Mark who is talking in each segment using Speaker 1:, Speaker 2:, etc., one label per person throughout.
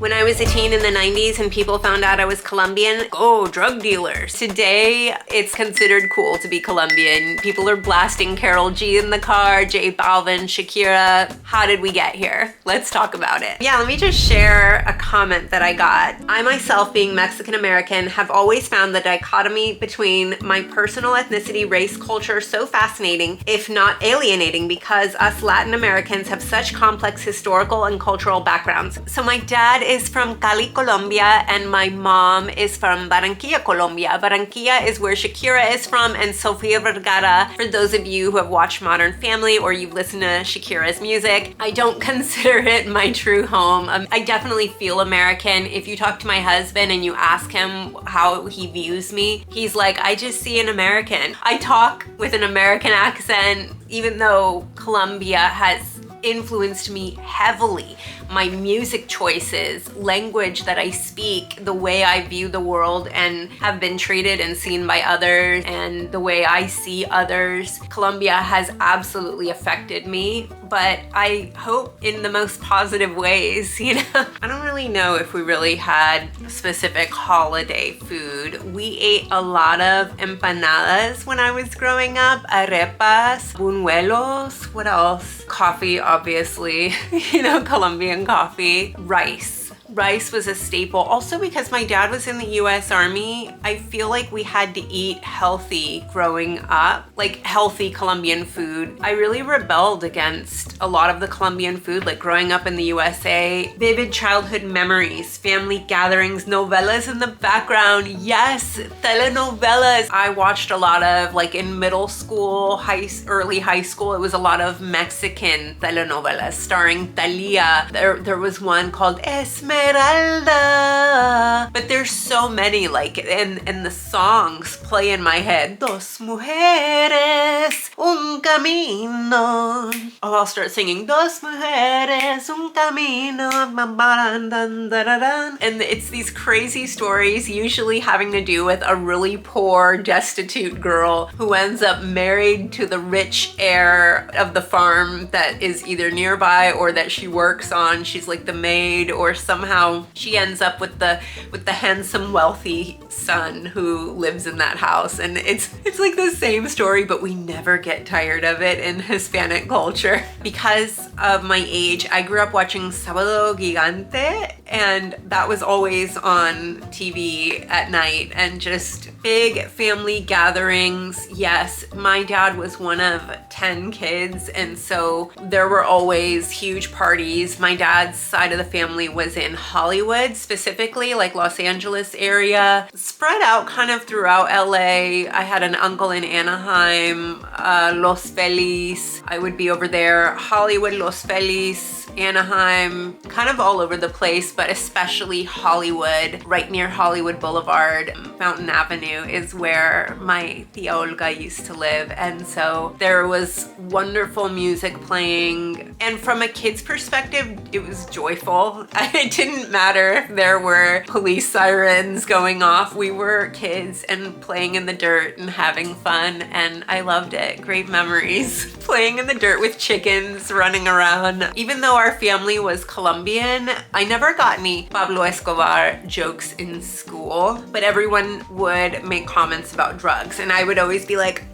Speaker 1: When I was a teen in the 90s and people found out I was Colombian, oh, drug dealers. Today, it's considered cool to be Colombian. People are blasting Karol G in the car, J Balvin, Shakira. How did we get here? Let's talk about it. Yeah, let me just share a comment that I got. I myself, being Mexican-American, have always found the dichotomy between my personal ethnicity, race, culture so fascinating, if not alienating, because us Latin Americans have such complex historical and cultural backgrounds. So my dad is from Cali, Colombia, and my mom is from Barranquilla, Colombia. Barranquilla is where Shakira is from, and Sofía Vergara, for those of you who have watched Modern Family or you've listened to Shakira's music. I don't consider it my true home. I definitely feel American. If you talk to my husband and you ask him how he views me, he's like, I just see an American. I talk with an American accent, even though Colombia has influenced me heavily. My music choices, language that I speak, the way I view the world and have been treated and seen by others, and the way I see others. Colombia has absolutely affected me, but I hope in the most positive ways, you know? I don't really know if we really had specific holiday food. We ate a lot of empanadas when I was growing up, arepas, buñuelos, what else? Coffee, obviously, you know, Colombian coffee, rice. Rice was a staple. Also, because my dad was in the US Army, I feel like we had to eat healthy growing up, like healthy Colombian food. I really rebelled against a lot of the Colombian food, like growing up in the USA. Vivid childhood memories, family gatherings, novelas in the background. Yes, telenovelas. I watched a lot of, like in middle school, early high school, it was a lot of Mexican telenovelas starring Thalia. There was one called Esmeralda. But there's so many, like, and the songs play in my head. Dos mujeres, un camino. Oh, I'll start singing. Dos mujeres, un camino. And it's these crazy stories, usually having to do with a really poor, destitute girl who ends up married to the rich heir of the farm that is either nearby or that she works on. She's like the maid, or somehow she ends up with the handsome, wealthy son who lives in that house. And it's like the same story, but we never get tired of it in Hispanic culture. Because of my age, I grew up watching Sábado Gigante, and that was always on TV at night, and just big family gatherings. Yes, my dad was one of 10 kids, and so there were always huge parties. My dad's side of the family was in Hollywood, specifically like Los Angeles area, spread out kind of throughout LA. I had an uncle in Anaheim, Los Feliz. I would be over there, Hollywood, Los Feliz, Anaheim, kind of all over the place, but especially Hollywood, right near Hollywood Boulevard. Fountain Avenue is where my tia Olga used to live, and so there was wonderful music playing, and from a kid's perspective, it was joyful. It didn't matter if there were police sirens going off. We were kids and playing in the dirt and having fun, and I loved it. Great memories. Playing in the dirt with chickens, running around. Even though our family was Colombian, I never got any Pablo Escobar jokes in school, but everyone would make comments about drugs, and I would always be like,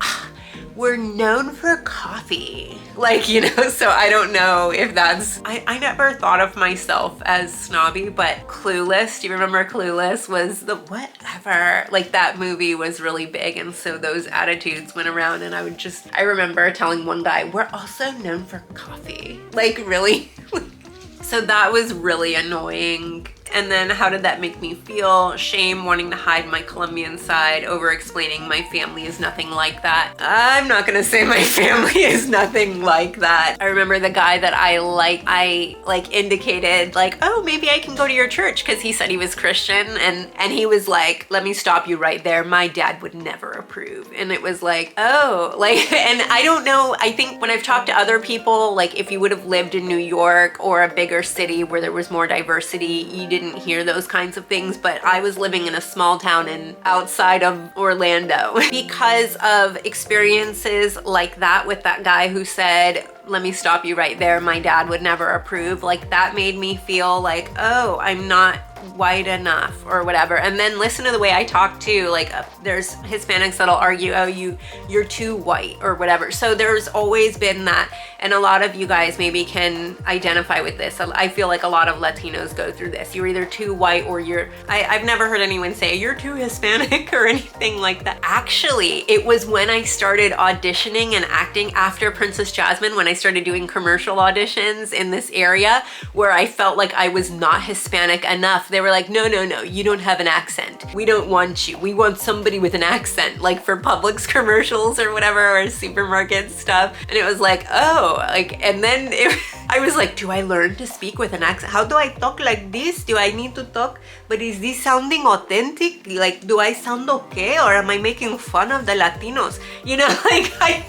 Speaker 1: we're known for coffee. Like, you know, so I don't know if that's, I never thought of myself as snobby, but Clueless, do you remember Clueless was the whatever? Like, that movie was really big, and so those attitudes went around, and I remember telling one guy, we're also known for coffee. Like, really? So that was really annoying. And then how did that make me feel? Shame, wanting to hide my Colombian side, over-explaining my family is nothing like that. I'm not gonna say my family is nothing like that. I remember the guy that I indicated like, oh, maybe I can go to your church, because he said he was Christian, and he was like, let me stop you right there. My dad would never approve. And it was like, oh, like, and I don't know, I think when I've talked to other people, like if you would have lived in New York or a bigger city where there was more diversity, you didn't hear those kinds of things, but I was living in a small town outside of Orlando. Because of experiences like that with that guy who said, let me stop you right there. My dad would never approve. Like that made me feel like, oh, I'm not white enough or whatever. And then listen to the way I talk too. Like there's Hispanics that'll argue, oh, you're too white or whatever. So there's always been that. And a lot of you guys maybe can identify with this. I feel like a lot of Latinos go through this. You're either too white or I've never heard anyone say you're too Hispanic or anything like that. Actually, it was when I started auditioning and acting after Princess Jasmine, when I started doing commercial auditions in this area, where I felt like I was not Hispanic enough. They were like, no, you don't have an accent. We don't want you. We want somebody with an accent, like for Publix commercials or whatever, or supermarket stuff. And it was like, oh, like, and then I was like, do I learn to speak with an accent? How do I talk like this? Do I need to talk? But is this sounding authentic? Like, do I sound okay? Or am I making fun of the Latinos? You know,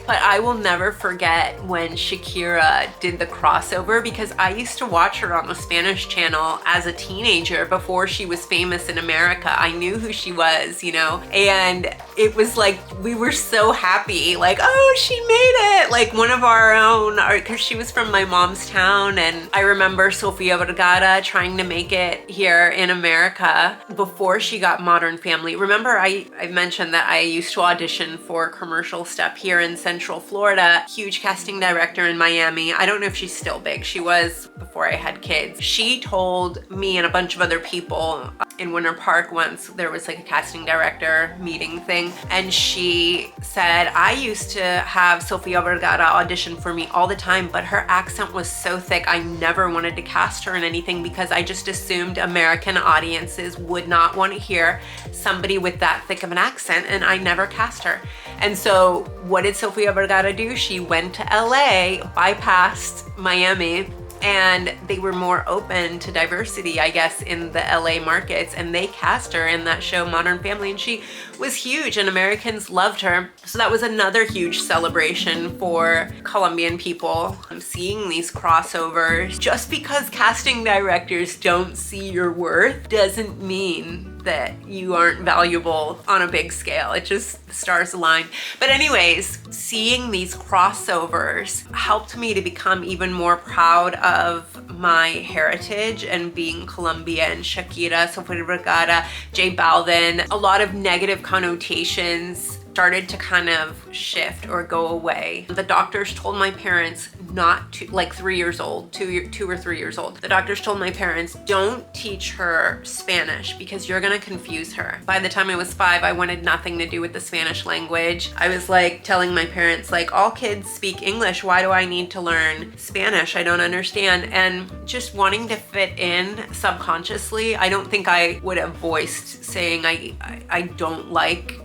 Speaker 1: but I will never forget when Shakira did the crossover, because I used to watch her on the Spanish channel as a teenager before she was famous in America. I knew who she was, you know, and it was like, we were so happy, like, oh, she made it, like one of our own, because she was from my mom's town. And I remember Sofía Vergara trying to make it here in America before she got Modern Family. Remember, I mentioned that I used to audition for commercial stuff here in Central Florida. Huge casting director in Miami. I don't know if she's still big. She was before I had kids. She told me and a bunch of other people in Winter Park once, there was like a casting director meeting thing, and she said, I used to have Sofía Vergara audition for me all the time, but her accent was so thick, I never wanted to cast her in anything because I just assumed American audiences would not want to hear somebody with that thick of an accent, and I never cast her. And so what did Sofía Vergara do? She went to LA, bypassed Miami, and they were more open to diversity, I guess, in the LA markets, and they cast her in that show Modern Family, and she was huge and Americans loved her. So that was another huge celebration for Colombian people. I'm seeing these crossovers. Just because casting directors don't see your worth doesn't mean that you aren't valuable on a big scale. It just, the stars align. But anyways, seeing these crossovers helped me to become even more proud of my heritage and being Colombian. Shakira, Sofía Vergara, J Balvin, a lot of negative connotations started to kind of shift or go away. The doctors told my parents not to, like 3 years old, 2 or 3 years old. The doctors told my parents, don't teach her Spanish because you're gonna confuse her. By the time I was 5, I wanted nothing to do with the Spanish language. I was like telling my parents, like, all kids speak English. Why do I need to learn Spanish? I don't understand. And just wanting to fit in subconsciously, I don't think I would have voiced saying I don't like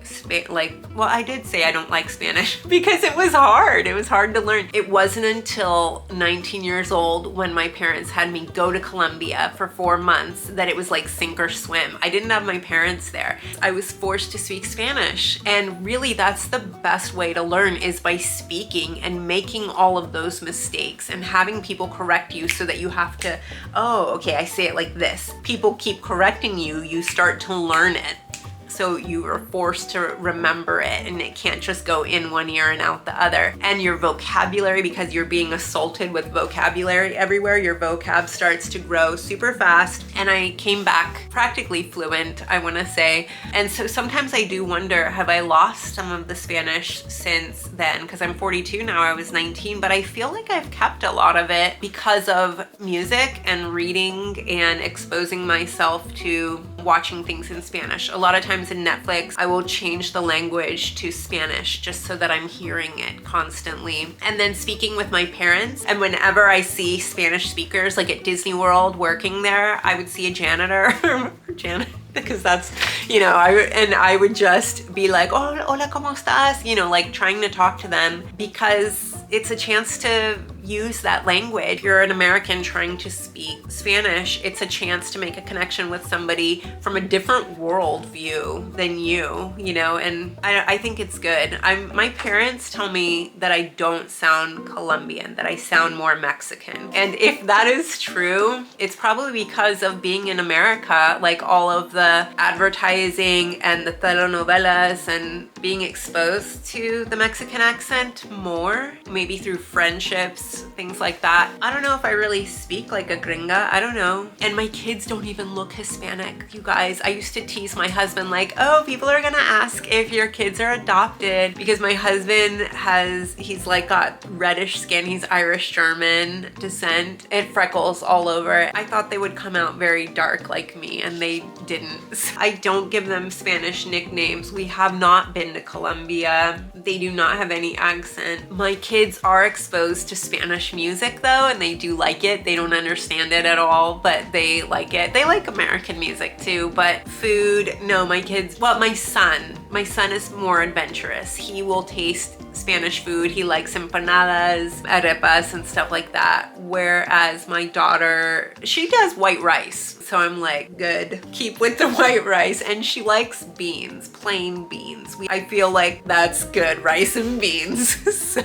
Speaker 1: well, I did say I don't like Spanish because it was hard. It was hard to learn. It wasn't until 19 years old when my parents had me go to Colombia for 4 months that it was like sink or swim. I didn't have my parents there. I was forced to speak Spanish. And really that's the best way to learn, is by speaking and making all of those mistakes and having people correct you so that you have to, oh, okay, I say it like this. People keep correcting you, you start to learn it. So you are forced to remember it, and it can't just go in one ear and out the other. And your vocabulary, because you're being assaulted with vocabulary everywhere, your vocab starts to grow super fast. And I came back practically fluent, I wanna say. And so sometimes I do wonder, have I lost some of the Spanish since then? Because I'm 42 now, I was 19, but I feel like I've kept a lot of it because of music and reading and exposing myself to watching things in Spanish. A lot of times in Netflix, I will change the language to Spanish just so that I'm hearing it constantly. And then speaking with my parents, and whenever I see Spanish speakers, like at Disney World working there, I would see a janitor, because that's, you know, I would just be like, oh, hola, ¿cómo estás? You know, like trying to talk to them, because it's a chance to use that language. You're an American trying to speak Spanish. It's a chance to make a connection with somebody from a different worldview than you know, and I think it's good. My parents tell me that I don't sound Colombian, that I sound more Mexican. And if that is true, it's probably because of being in America, like all of the advertising and the telenovelas and being exposed to the Mexican accent more, maybe through friendships things like that. I don't know if I really speak like a gringa. I don't know. And my kids don't even look Hispanic, you guys. I used to tease my husband like, oh, people are gonna ask if your kids are adopted, because my husband he's like got reddish skin. He's Irish German descent and freckles all over. I thought they would come out very dark like me, and they didn't. I don't give them Spanish nicknames. We have not been to Colombia. They do not have any accent. My kids are exposed to Spanish music though, and they do like it. They don't understand it at all, but they like it. They like American music too, but food, no, my kids, well, my son is more adventurous. He will taste Spanish food. He likes empanadas, arepas, and stuff like that. Whereas my daughter, she does white rice. So I'm like, good, keep with the white rice. And she likes beans, plain beans. I feel like that's good, rice and beans. So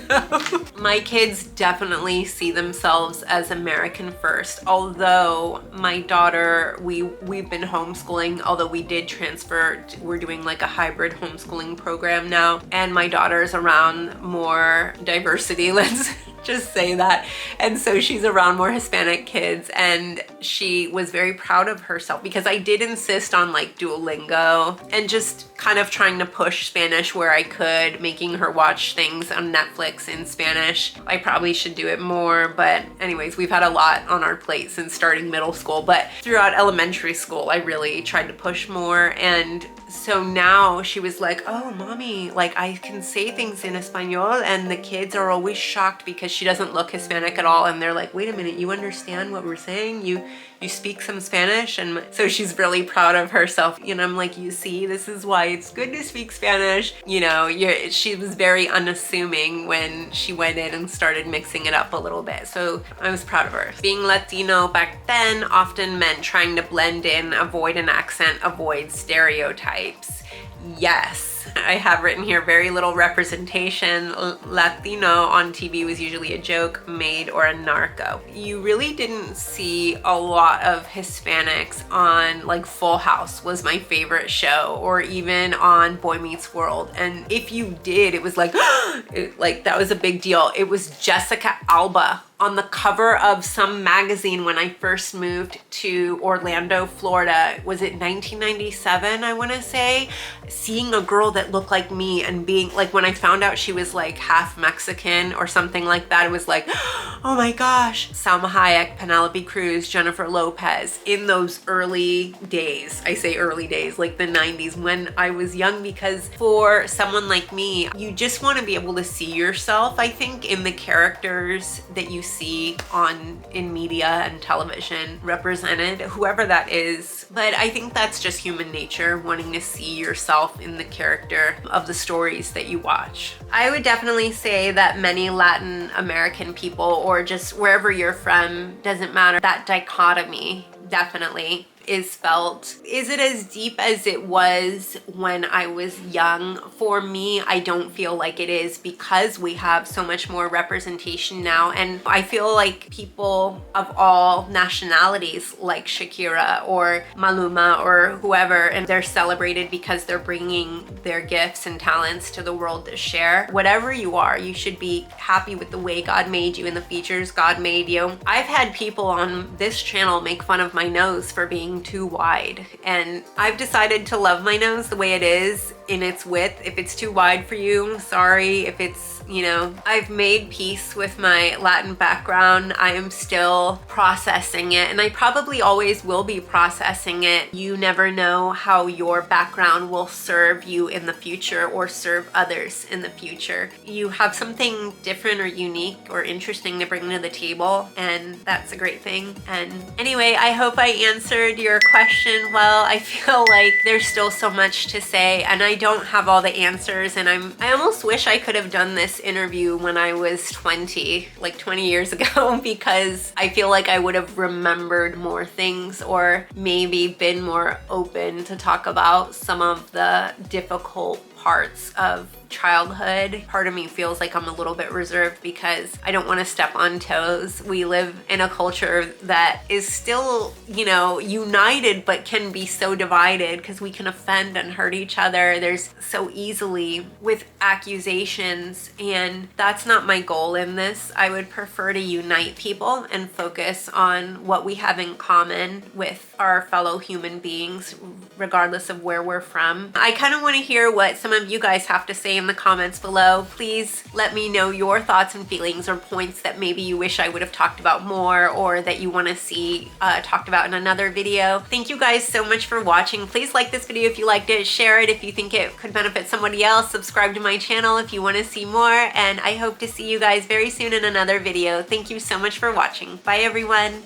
Speaker 1: my kids definitely see themselves as American first. Although my daughter, we've been homeschooling, although we did transfer, we're doing like a hybrid homeschooling program now. And my daughter's around more diversity, let's just say that. And so she's around more Hispanic kids, and she was very proud of herself because I did insist on like Duolingo and just kind of trying to push Spanish where I could, making her watch things on Netflix in Spanish. I probably should do it more, but anyways, we've had a lot on our plate since starting middle school, but throughout elementary school, I really tried to push more. And so now she was like, oh, mommy, like I can say things in Espanol, and the kids are always shocked because she doesn't look Hispanic at all. And they're like, wait a minute, you understand what we're saying? You speak some Spanish? And so she's really proud of herself. You know, I'm like, you see, this is why it's good to speak Spanish. You know, she was very unassuming when she went in and started mixing it up a little bit. So I was proud of her. Being Latino back then often meant trying to blend in, avoid an accent, avoid stereotypes. Yes. I have written here very little representation. Latino on TV was usually a joke, maid, or a narco. You really didn't see a lot of Hispanics on like Full House was my favorite show, or even on Boy Meets World. And if you did, it was like, like that was a big deal. It was Jessica Alba on the cover of some magazine when I first moved to Orlando, Florida. Was it 1997, I want to say? Seeing a girl that looked like me and being like, when I found out she was like half Mexican or something like that, it was like, oh my gosh. Salma Hayek, Penelope Cruz, Jennifer Lopez in those early days. I say early days, like the 90s when I was young, because for someone like me, you just want to be able to see yourself, I think, in the characters that you see in media and television represented, whoever that is. But I think that's just human nature, wanting to see yourself in the character of the stories that you watch. I would definitely say that many Latin American people, or just wherever you're from, doesn't matter, that dichotomy definitely is felt. Is it as deep as it was when I was young? For me, I don't feel like it is, because we have so much more representation now. And I feel like people of all nationalities, like Shakira or Maluma or whoever, and they're celebrated because they're bringing their gifts and talents to the world to share. Whatever you are, you should be happy with the way God made you and the features God made you. I've had people on this channel make fun of my nose for being too wide, and I've decided to love my nose the way it is in its width. If it's too wide for you, sorry. If it's, you know, I've made peace with my Latin background. I am still processing it, and I probably always will be processing it. You never know how your background will serve you in the future or serve others in the future. You have something different or unique or interesting to bring to the table, and that's a great thing. And anyway, I hope I answered your question well. I feel like there's still so much to say, and I don't have all the answers, and I almost wish I could have done this interview when I was 20, like 20 years ago, because I feel like I would have remembered more things, or maybe been more open to talk about some of the difficult parts of childhood. Part of me feels like I'm a little bit reserved because I don't want to step on toes. We live in a culture that is still, you know, united but can be so divided because we can offend and hurt each other. There's so easily with accusations, and that's not my goal in this. I would prefer to unite people and focus on what we have in common with our fellow human beings, regardless of where we're from. I kind of want to hear what some of you guys have to say in the comments below. Please let me know your thoughts and feelings or points that maybe you wish I would have talked about more or that you want to see talked about in another video. Thank you guys so much for watching. Please like this video if you liked it, share it if you think it could benefit somebody else, subscribe to my channel if you want to see more, and I hope to see you guys very soon in another video. Thank you so much for watching. Bye everyone.